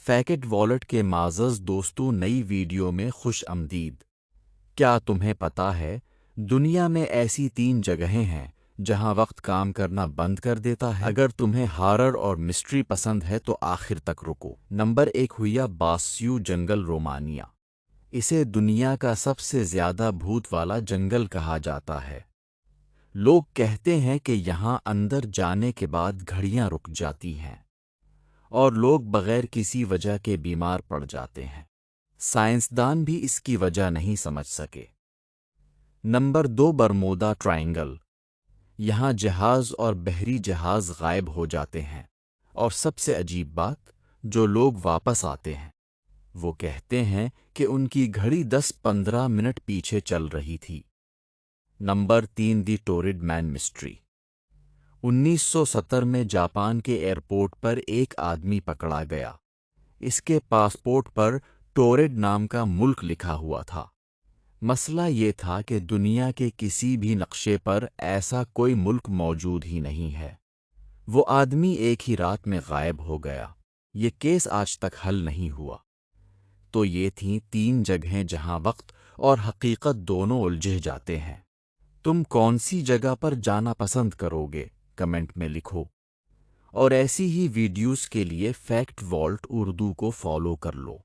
Fact wallet کے معزز دوستوں، نئی ویڈیو میں خوش آمدید۔ کیا تمہیں پتہ ہے دنیا میں ایسی 3 جگہیں ہیں جہاں وقت کام کرنا بند کر دیتا ہے؟ اگر تمہیں ہارر اور مسٹری پسند ہے تو آخر تک رکو۔ نمبر 1 ہویا باسیو جنگل، رومانیہ۔ اسے دنیا کا سب سے زیادہ بھوت والا جنگل کہا جاتا ہے۔ لوگ کہتے ہیں کہ یہاں اندر جانے کے بعد گھڑیاں رک جاتی ہیں اور لوگ بغیر کسی وجہ کے بیمار پڑ جاتے ہیں۔ سائنسدان بھی اس کی وجہ نہیں سمجھ سکے۔ Number 2 Bermuda triangle. یہاں جہاز اور بحری جہاز غائب ہو جاتے ہیں، اور سب سے عجیب بات، جو لوگ واپس آتے ہیں وہ کہتے ہیں کہ ان کی گھڑی 10-15 منٹ پیچھے چل رہی تھی۔ نمبر 3 دی ٹورڈ مین مسٹری۔ 1970 میں جاپان کے ایئرپورٹ پر ایک آدمی پکڑا گیا۔ اس کے پاسپورٹ پر ٹورڈ نام کا ملک لکھا ہوا تھا۔ مسئلہ یہ تھا کہ دنیا کے کسی بھی نقشے پر ایسا کوئی ملک موجود ہی نہیں ہے۔ وہ آدمی ایک ہی رات میں غائب ہو گیا۔ یہ کیس آج تک حل نہیں ہوا۔ تو یہ تھیں 3 جگہیں جہاں وقت اور حقیقت دونوں الجھ جاتے ہیں۔ تم کون سی جگہ پر جانا پسند کرو گے؟ کمنٹ میں لکھو۔ اور ایسی ہی ویڈیوز کے لیے فیکٹ والٹ اردو کو فالو کر لو۔